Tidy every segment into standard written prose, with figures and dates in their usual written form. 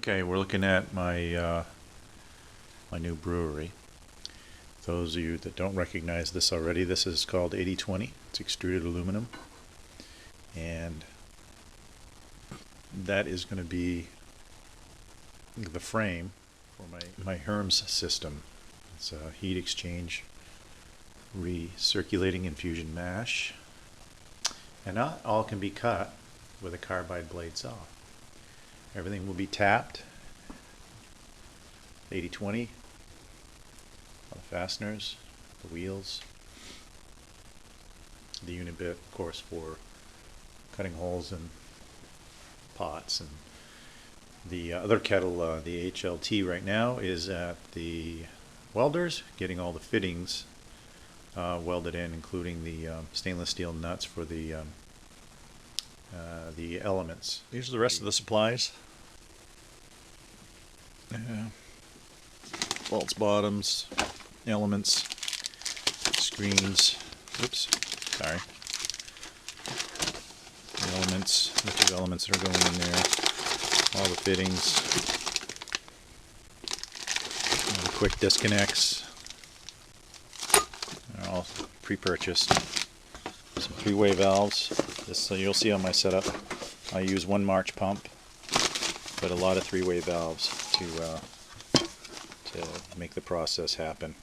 Okay, we're looking at my my new brewery. Those of you that don't recognize this already, this is called 8020. It's extruded aluminum, and that is going to be the frame for my HERIMS system. It's a heat exchange recirculating infusion mash, and not all can be cut with a carbide blade saw. Everything will be tapped 80/20, all the fasteners, the wheels, the unit bit, of course, for cutting holes in pots. And the other kettle, the HLT, right now is at the welders, getting all the fittings welded in, including the stainless steel nuts for the elements. These are the rest of the supplies. Bolts, bottoms, elements, screens, oops, sorry, the elements, the two elements that are going in there, all the fittings, and the quick disconnects, they're all pre-purchased. Some three-way valves. This, you'll see on my setup, I use one March pump, but a lot of three-way valves to make the process happen.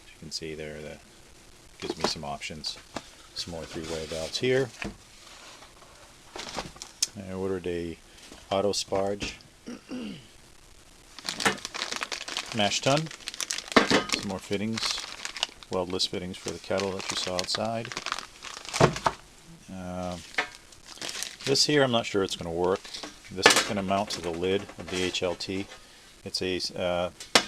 As you can see there, that gives me some options. Some more three-way valves here. I ordered a auto sparge mash tun. Some more fittings, weldless fittings for the kettle that you saw outside. This here, I'm not sure it's going to work. This is going to mount to the lid of the HLT. It's a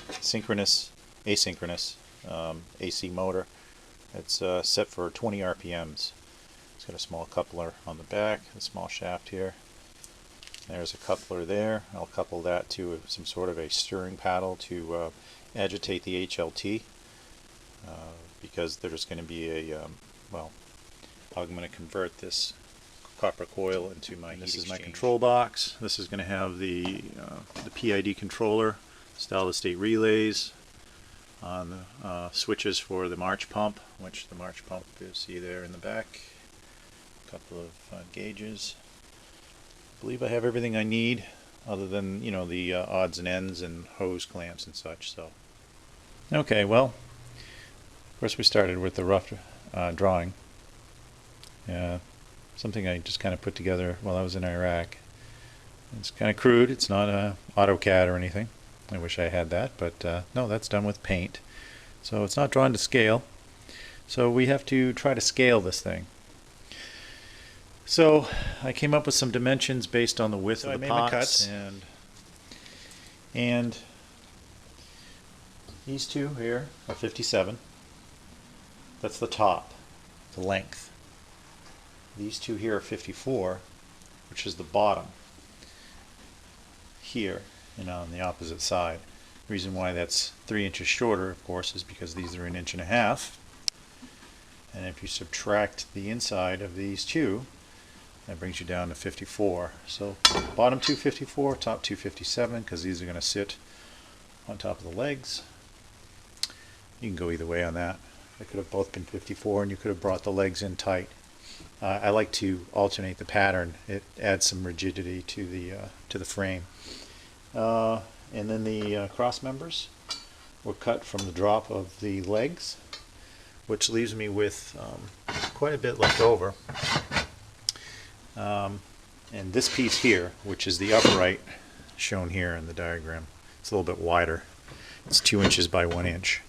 asynchronous AC motor. It's set for 20 RPMs. It's got a small coupler on the back, a small shaft here. There's a coupler there. I'll couple that to some sort of a stirring paddle to agitate the HLT, because there's going to be a, well, I'm going to convert this copper coil into my heat exchange. This is my control box. This is going to have the PID controller, solid state relays, on the switches for the March pump, which the March pump you see there in the back. A couple of gauges. I believe I have everything I need, other than, you know, the odds and ends and hose clamps and such. So, okay, well, of course we started with the rough drawing. Something I just kind of put together while I was in Iraq. It's kind of crude. It's not AutoCAD or anything. I wish I had that, but no, that's done with paint. So it's not drawn to scale. So we have to try to scale this thing. So I came up with some dimensions based on the width of the pots, and these two here are 57. That's the top, the length. These two here are 54, which is the bottom here, and on the opposite side. The reason why that's 3 inches shorter, of course, is because these are 1.5 inches. And if you subtract the inside of these two, that brings you down to 54. So bottom 254, top 257, because these are going to sit on top of the legs. You can go either way on that. They could have both been 54, and you could have brought the legs in tight. I like to alternate the pattern. It adds some rigidity to the frame. And then the cross members were cut from the drop of the legs, which leaves me with quite a bit left over. And this piece here, which is the upright shown here in the diagram, it's a little bit wider. It's 2 inches by 1 inch,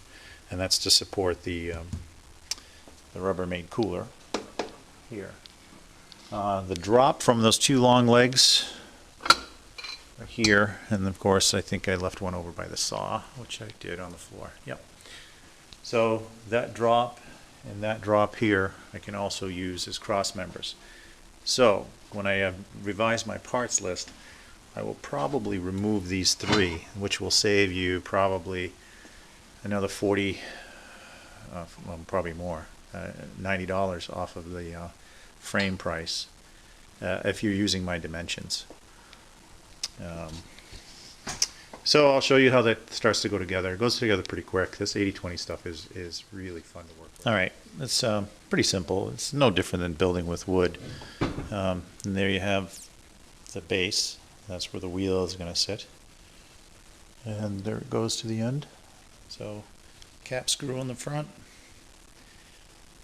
and that's to support the Rubbermaid cooler here. The drop from those two long legs are here, and of course I think I left one over by the saw, which I did on the floor. Yep. So that drop and that drop here I can also use as cross members. So when I revise my parts list, I will probably remove these three, which will save you probably another 40, well, probably more, $90 off of the frame price if you're using my dimensions. So I'll show you how that starts to go together. It goes together pretty quick. This 80-20 stuff is really fun to work with. All right, it's pretty simple. It's no different than building with wood. And there you have the base. That's where the wheel is going to sit. And there it goes to the end. So cap screw on the front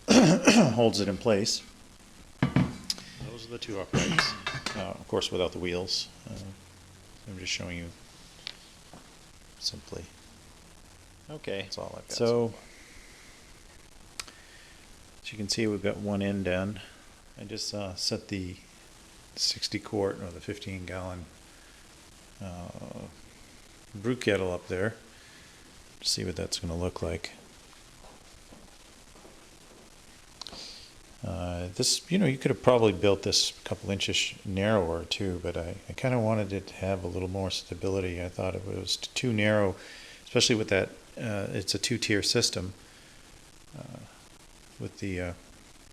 holds it in place. Those are the two uprights. Of course, without the wheels. I'm just showing you simply. Okay, that's all I've got. So, as you can see, we've got one end done. I just set the 60 quart or the 15 gallon brew kettle up there to see what that's going to look like. This, you could have probably built this a couple inches narrower too, but I kind of wanted it to have a little more stability. I thought if it was too narrow, especially with that, it's a two-tier system. With the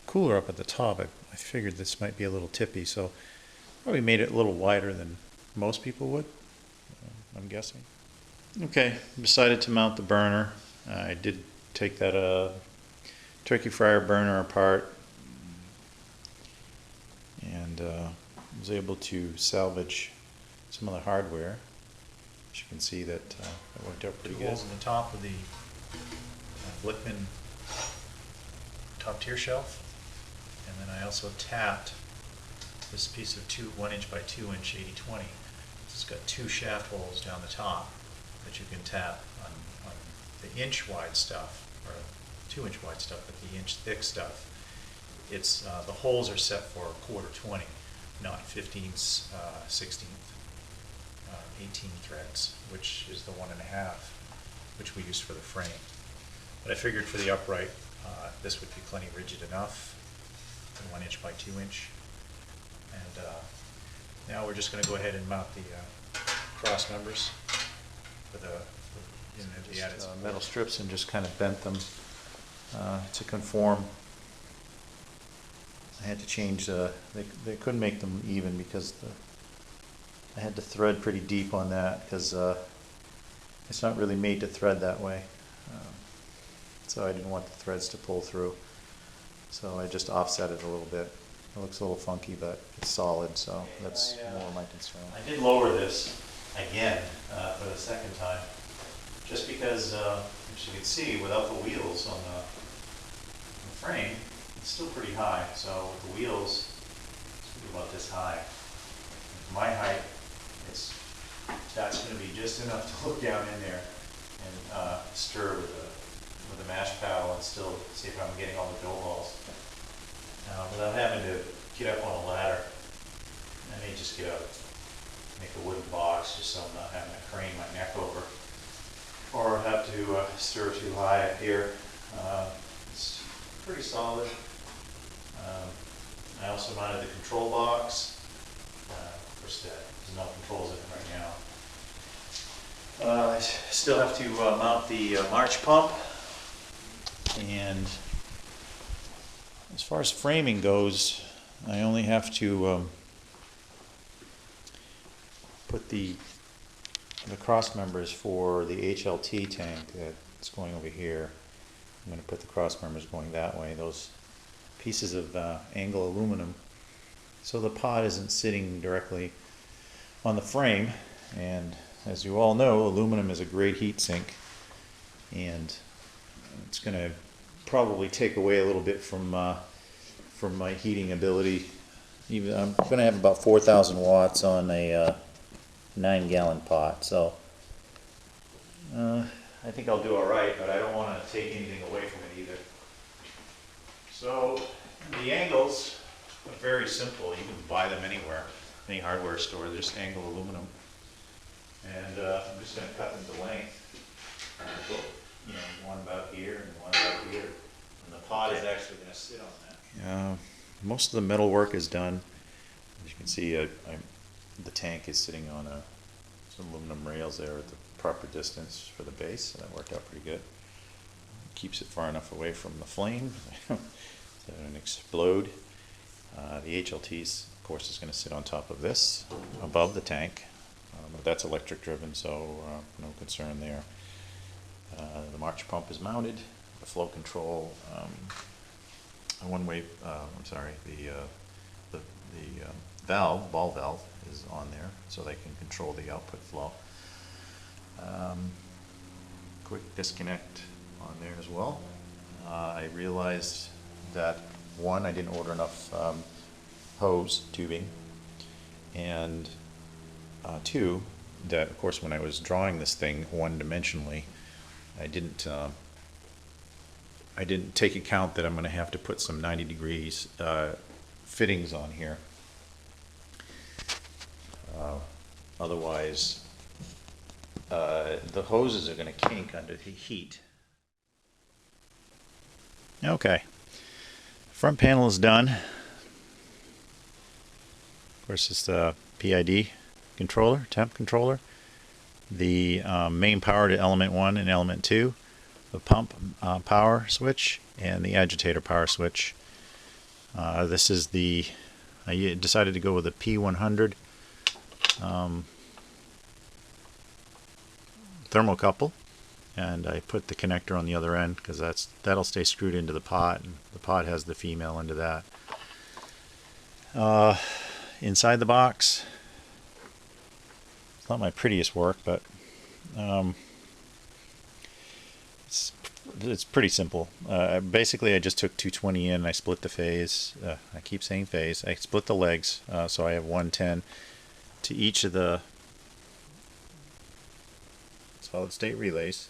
cooler up at the top, I figured this might be a little tippy, so probably made it a little wider than most people would, I'm guessing. Okay, decided to mount the burner. I did take that turkey fryer burner apart, and was able to salvage some of the hardware. As you can see, that it worked out pretty good. Holes in the top of the Blickman top tier shelf, and then I also tapped this piece of 1 inch by 2 inch 80-20. It's got two shaft holes down the top that you can tap on the inch wide stuff, or 2 inch wide stuff, but the inch thick stuff. It's the holes are set for 1/4 20, not 15s, 16th, 18 threads, which is the 1.5, which we use for the frame. But I figured for the upright, this would be plenty rigid enough, 1 inch by 2 inch. And now we're just going to go ahead and mount the cross members for the added metal strips, and just kind of bent them to conform. I had to change, they couldn't make them even because I had to thread pretty deep on that, because it's not really made to thread that way. So I didn't want the threads to pull through. So I just offset it a little bit. It looks a little funky, but it's solid, so that's more my concern. I did lower this again for the second time, just because, as you can see, without the wheels on the frame, it's still pretty high. So with the wheels, it's going to be about this high. With my height, that's going to be just enough to look down in there and stir with a mash paddle and still see if I'm getting all the dough balls. Without having to get up on a ladder, I may just make a wooden box just so I'm not having to crane my neck over, or have to stir too high up here. It's pretty solid. I also mounted the control box. Of course, there's no controls in it right now. I still have to mount the March pump. And as far as framing goes, I only have to put the cross members for the HLT tank that's going over here. I'm going to put the cross members going that way, those pieces of angle aluminum, so the pot isn't sitting directly on the frame. And as you all know, aluminum is a great heat sink, and it's going to probably take away a little bit from my heating ability. Even I'm going to have about 4,000 watts on a 9-gallon pot, so I think I'll do all right, but I don't want to take anything away from it either. So the angles are very simple. You can buy them anywhere, any hardware store. They're just angle aluminum, and I'm just going to cut them to length. One about here and one about here, and the pot is actually going to sit on that. Most of the metal work is done. As you can see, the tank is sitting on some aluminum rails there at the proper distance for the base, so that worked out pretty good. Keeps it far enough away from the flame so it doesn't explode. The HLTs, of course, is going to sit on top of this, above the tank, but that's electric driven, so no concern there. The march pump is mounted. The flow control, one-way, I'm sorry, the valve, ball valve, is on there, so they can control the output flow. Quick disconnect on there as well. I realized that, one, I didn't order enough hose tubing, and two, that of course when I was drawing this thing one-dimensionally, I didn't take account that I'm going to have to put some 90 degrees fittings on here. Otherwise, the hoses are going to kink under the heat. Okay, front panel is done. Of course, it's the PID controller, temp controller, the main power to element 1 and element 2, the pump power switch, and the agitator power switch. This is I decided to go with a P100 thermocouple, and I put the connector on the other end because that'll stay screwed into the pot, and the pot has the female into that. Inside the box, it's not my prettiest work, but it's pretty simple. Basically, I just took 220 in, and I split the phase. I keep saying phase. I split the legs, so I have 110 to each of the solid state relays.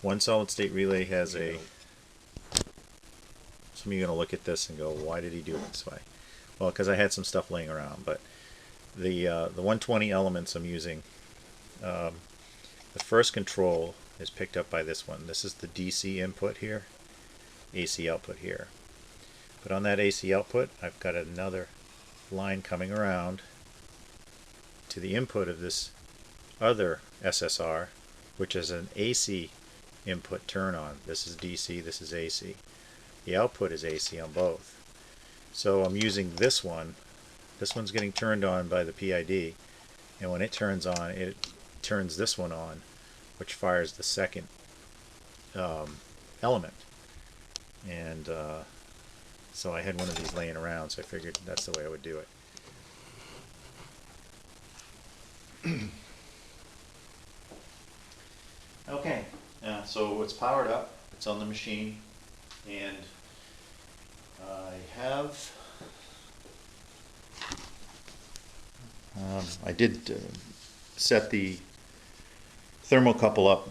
One solid state relay has some of you are going to look at this and go, why did he do it this way? Well, because I had some stuff laying around, but the 120 elements I'm using, the first control is picked up by this one. This is the DC input here, AC output here. But on that AC output, I've got another line coming around to the input of this other SSR, which is an AC input turn on. This is DC, this is AC. The output is AC on both. So I'm using this one. This one's getting turned on by the PID, and when it turns on, it turns this one on, which fires the second element. And so I had one of these laying around, so I figured that's the way I would do it. Okay, so it's powered up, it's on the machine, and I did set the thermocouple up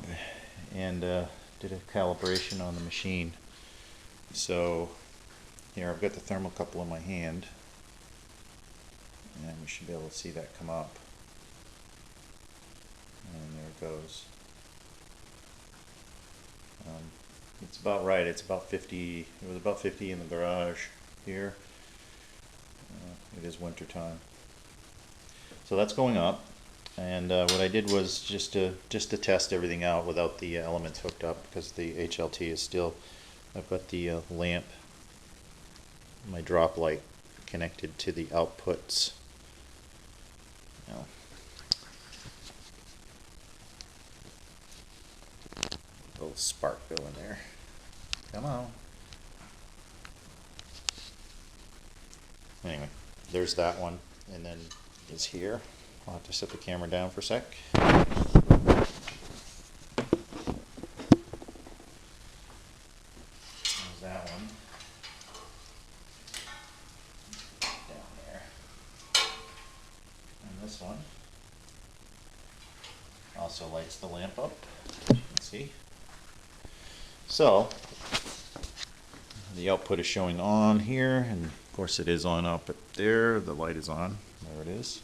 and did a calibration on the machine. So here I've got the thermocouple in my hand, and we should be able to see that come up. And there it goes. It's about right. It's about 50. It was about 50 in the garage here. It is winter time, so that's going up. And what I did was just to test everything out without the elements hooked up, because the HLT is still. I've got the lamp, my drop light, connected to the outputs. Now, a little spark go in there. Come on. Anyway, there's that one, and then it's here. I'll have to set the camera down for a sec. There's that one. Down there. And this one also lights the lamp up, as you can see. So the output is showing on here, and of course it is on up there. The light is on. There it is.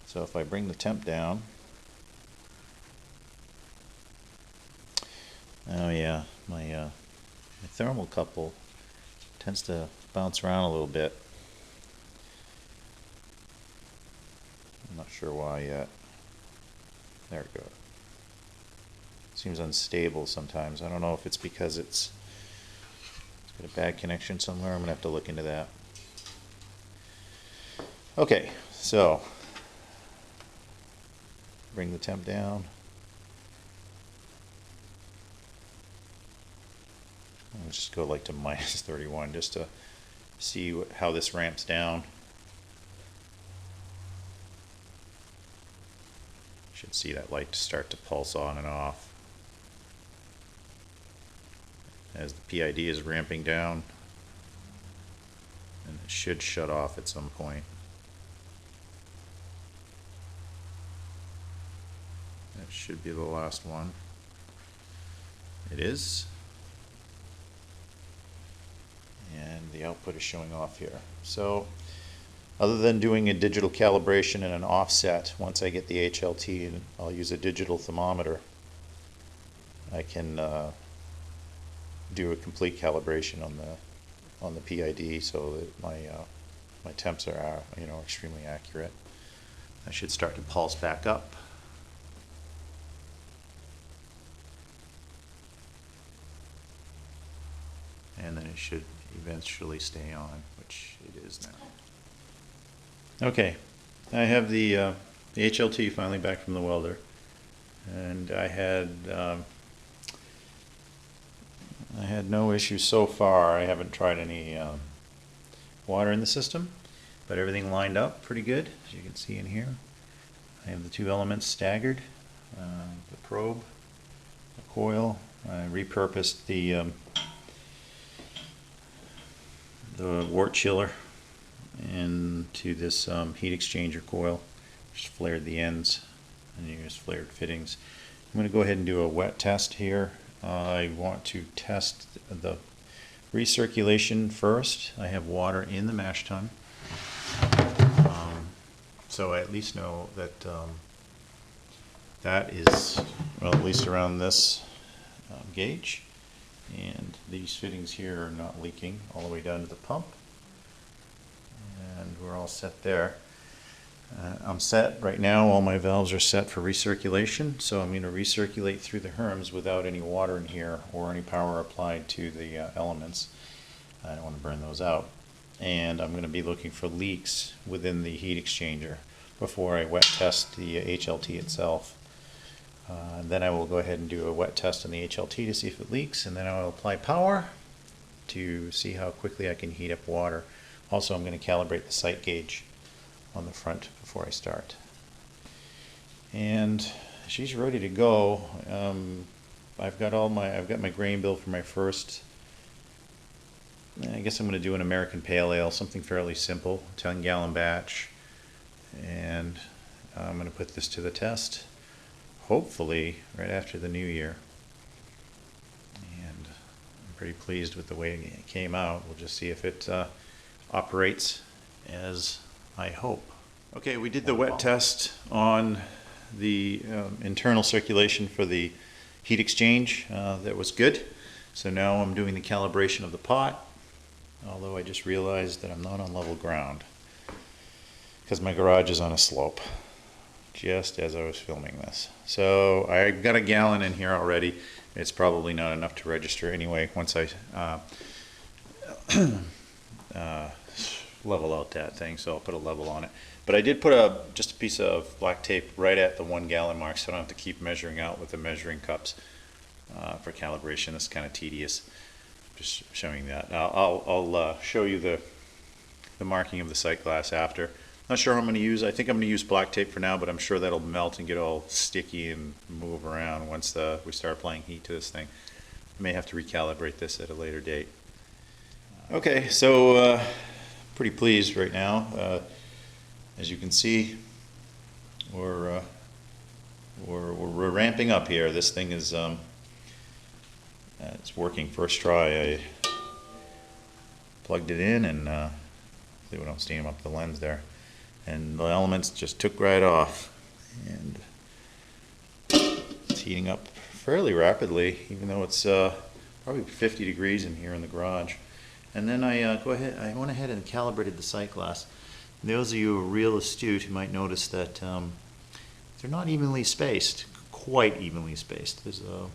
So if I bring the temp down, oh yeah, my thermocouple tends to bounce around a little bit. I'm not sure why yet. There we go. Seems unstable sometimes. I don't know if it's because it's got a bad connection somewhere. I'm gonna have to look into that. Okay, so bring the temp down. I'll just go like to minus 31 just to see how this ramps down. Should see that light start to pulse on and off as the PID is ramping down, and it should shut off at some point. That should be the last one. It is. And the output is showing off here. So other than doing a digital calibration and an offset, once I get the HLT and I'll use a digital thermometer, I can do a complete calibration on the PID so that my temps are extremely accurate. I should start to pulse back up. And then it should eventually stay on, which it is now. Okay, I have the HLT finally back from the welder, and I had no issues so far. I haven't tried any water in the system, but everything lined up pretty good, as you can see in here. I have the two elements staggered, the probe, the coil. I repurposed the wort chiller into this heat exchanger coil. Just flared the ends and used flared fittings. I'm going to go ahead and do a wet test here. I want to test the recirculation first. I have water in the mash tun, so I at least know that that is, well, at least around this gauge. And these fittings here are not leaking all the way down to the pump, and we're all set there. I'm set right now. All my valves are set for recirculation, so I'm going to recirculate through the HERIMS without any water in here or any power applied to the elements. I don't want to burn those out, and I'm going to be looking for leaks within the heat exchanger before I wet test the HLT itself. Then I will go ahead and do a wet test on the HLT to see if it leaks, and then I will apply power to see how quickly I can heat up water. Also, I'm going to calibrate the sight gauge on the front before I start. And she's ready to go. I've got my grain bill for my first. I guess I'm going to do an American Pale Ale, something fairly simple, 10-gallon batch, and I'm going to put this to the test. Hopefully right after the new year, and I'm pretty pleased with the way it came out. We'll just see if it operates as I hope. Okay, we did the wet test on the internal circulation for the heat exchange. That was good. So now I'm doing the calibration of the pot, although I just realized that I'm not on level ground because my garage is on a slope, just as I was filming this. So I've got a gallon in here already. It's probably not enough to register anyway once I level out that thing, so I'll put a level on it. But I did put just a piece of black tape right at the 1 gallon mark, so I don't have to keep measuring out with the measuring cups for calibration. It's kind of tedious, just showing that. I'll show you the marking of the sight glass after. Not sure how I'm going to use. I think I'm going to use black tape for now, but I'm sure that'll melt and get all sticky and move around once we start applying heat to this thing. I may have to recalibrate this at a later date. Okay, so pretty pleased right now. As you can see, we're ramping up here. This thing is it's working first try. I plugged it in and see we don't steam up the lens there. And the elements just took right off, and it's heating up fairly rapidly, even though it's probably 50 degrees in here in the garage. And then I went ahead and calibrated the sight glass. Those of you who are real astute, you might notice that they're not evenly spaced, quite evenly spaced. There's a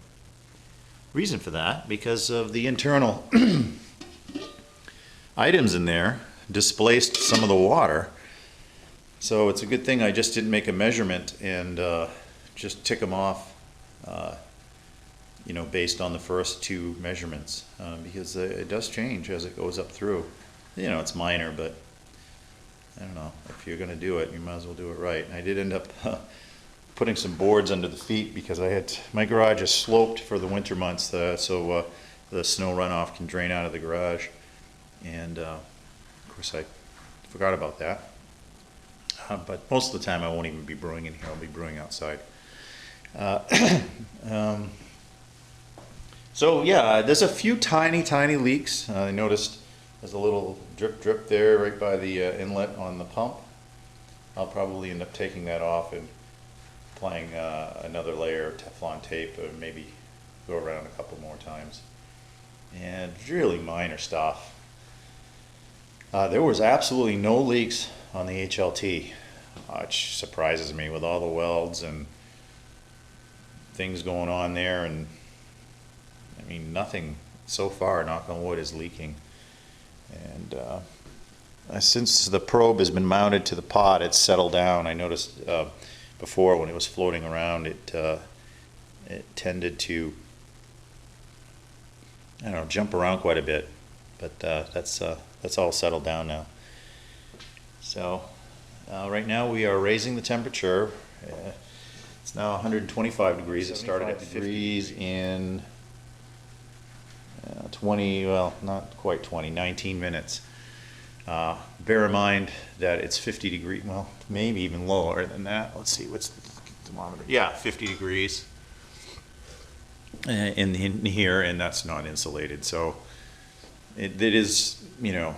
reason for that, because of the internal items in there displaced some of the water. So it's a good thing I just didn't make a measurement and just tick them off, you know, based on the first two measurements, because it does change as it goes up through. You know, it's minor, but I don't know, if you're going to do it, you might as well do it right. I did end up putting some boards under the feet because my garage is sloped for the winter months, so the snow runoff can drain out of the garage. And of course I forgot about that. But most of the time I won't even be brewing in here, I'll be brewing outside. So yeah, there's a few tiny leaks. I noticed there's a little drip there right by the inlet on the pump. I'll probably end up taking that off and applying another layer of Teflon tape, or maybe go around a couple more times. And really minor stuff. There was absolutely no leaks on the HLT, which surprises me with all the welds and things going on there. And I mean, nothing so far, knock on wood, is leaking. And since the probe has been mounted to the pot, it's settled down. I noticed before when it was floating around, it tended to, I don't know, jump around quite a bit. But that's all settled down now. So right now we are raising the temperature. It's now 125 degrees. It started at 50 degrees in 20, well, not quite 20, 19 minutes. Bear in mind that it's 50 degrees, well, maybe even lower than that. Let's see, what's the thermometer? Yeah, 50 degrees in here, and that's not insulated. So it is, you know,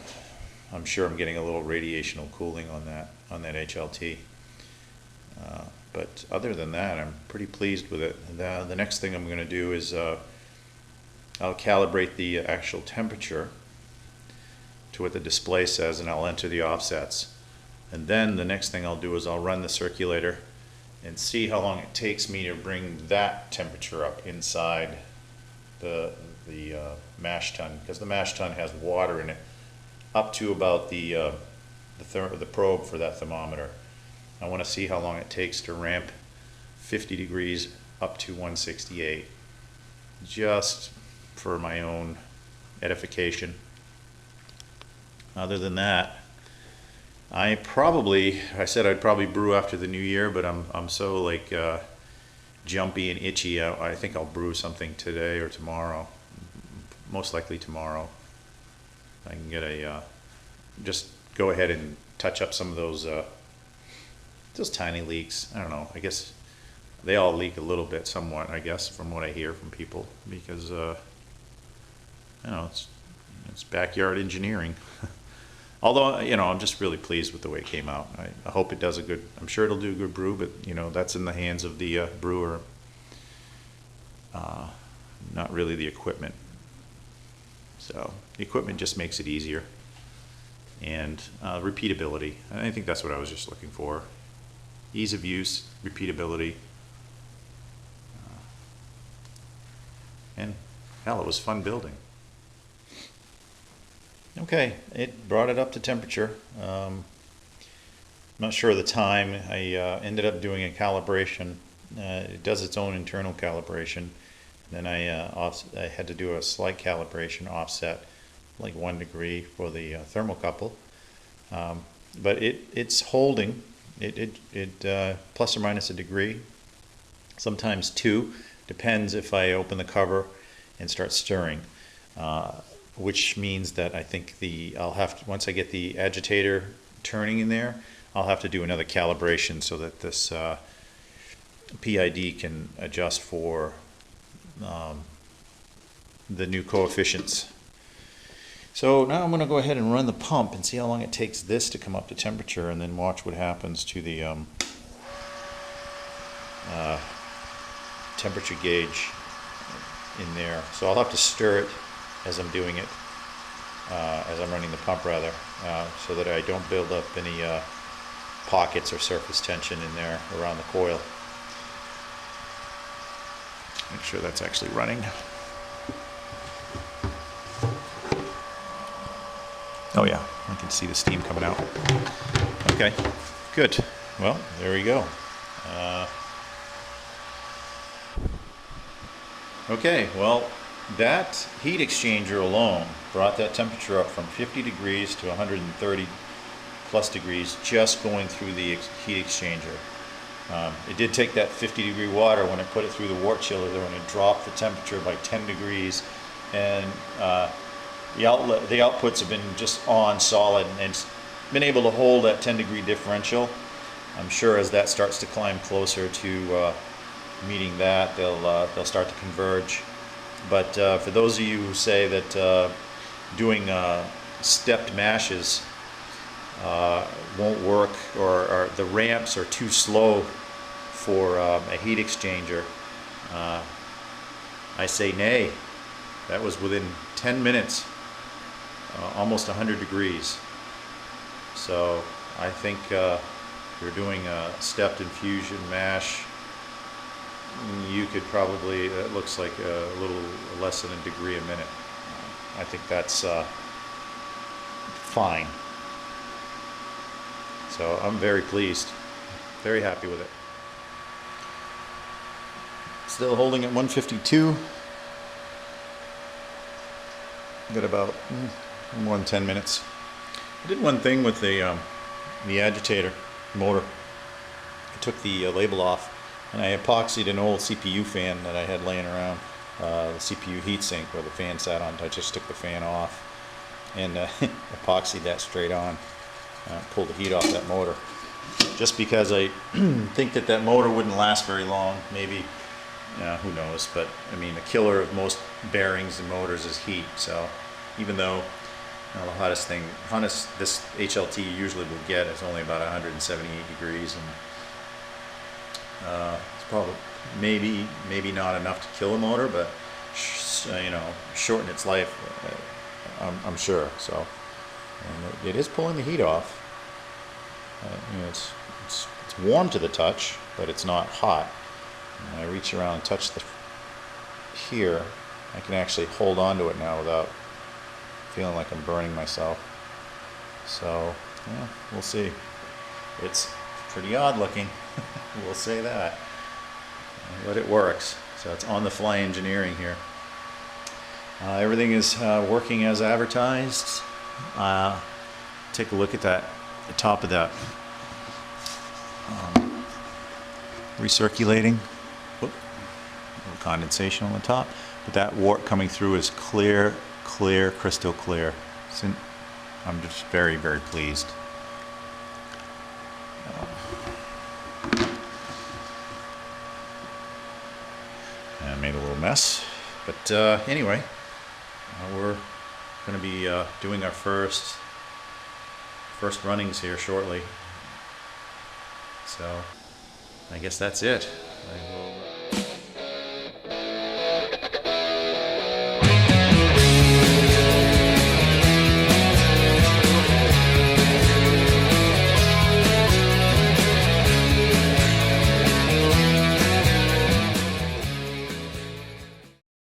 I'm sure I'm getting a little radiational cooling on that HLT. But other than that, I'm pretty pleased with it. The next thing I'm going to do is I'll calibrate the actual temperature to what the display says, and I'll enter the offsets. And then the next thing I'll do is I'll run the circulator and see how long it takes me to bring that temperature up inside the mash tun, because the mash tun has water in it up to about the probe for that thermometer. I want to see how long it takes to ramp 50 degrees up to 168, just for my own edification. Other than that, I said I'd probably brew after the new year, but I'm so like jumpy and itchy. I think I'll brew something today or tomorrow. Most likely tomorrow. I can get just go ahead and touch up some of those tiny leaks. I don't know, I guess they all leak a little bit, somewhat, I guess, from what I hear from people, because you know, it's backyard engineering. Although, you know, I'm just really pleased with the way it came out. I hope it does I'm sure it'll do a good brew, but you know, that's in the hands of the brewer, not really the equipment. So the equipment just makes it easier. And repeatability. I think that's what I was just looking for. Ease of use, repeatability. And hell, it was fun building. Okay, it brought it up to temperature. I'm not sure of the time. I ended up doing a calibration. It does its own internal calibration. Then I had to do a slight calibration offset, like 1 degree for the thermocouple. But it's holding. It plus or minus a degree, sometimes 2. Depends if I open the cover and start stirring. Which means that I think I'll have to, once I get the agitator turning in there, I'll have to do another calibration so that this PID can adjust for the new coefficients. So now I'm going to go ahead and run the pump and see how long it takes this to come up to temperature, and then watch what happens to the temperature gauge in there. So I'll have to stir it as I'm doing it, as I'm running the pump rather, so that I don't build up any pockets or surface tension in there around the coil. Make sure that's actually running. Oh yeah, I can see the steam coming out. Okay, Good. Well, there we go. Okay, well, that heat exchanger alone brought that temperature up from 50 degrees to 130 plus degrees just going through the heat exchanger. It did take that 50-degree water when it put it through the wort chiller there, when it dropped the temperature by 10 degrees, and the outputs have been just on solid, and it's been able to hold that 10-degree differential. I'm sure as that starts to climb closer to meeting that, they'll start to converge. But for those of you who say that doing stepped mashes won't work, or the ramps are too slow for a heat exchanger, I say nay. That was within 10 minutes, almost 100 degrees. So I think if you're doing a stepped infusion mash, you could probably, it looks like a little less than a degree a minute. I think that's fine. So I'm very pleased, very happy with it. Still holding at 152. Got about more than 10 minutes. I did one thing with the agitator motor. I took the label off, and I epoxied an old CPU fan that I had laying around, the CPU heatsink where the fan sat on. I just took the fan off and epoxied that straight on. Pulled the heat off that motor, just because I think that motor wouldn't last very long. Maybe, who knows, but I mean, the killer of most bearings and motors is heat. So even though the hottest this HLT usually will get is only about 178 degrees, and it's probably maybe not enough to kill a motor, but shorten its life, I'm sure. So, and it is pulling the heat off. It's warm to the touch, but it's not hot. When I reach around and touch here, I can actually hold on to it now without feeling like I'm burning myself. So, yeah, we'll see. It's pretty odd looking, we'll say that. But it works. So it's on the fly engineering here. Everything is working as advertised. Take a look at the top of that recirculating. Whoop, a little condensation on the top, but that wort coming through is clear, crystal clear. So I'm just very, very pleased. I made a little mess, but anyway, we're going to be doing our first runnings here shortly. So I guess that's it. I will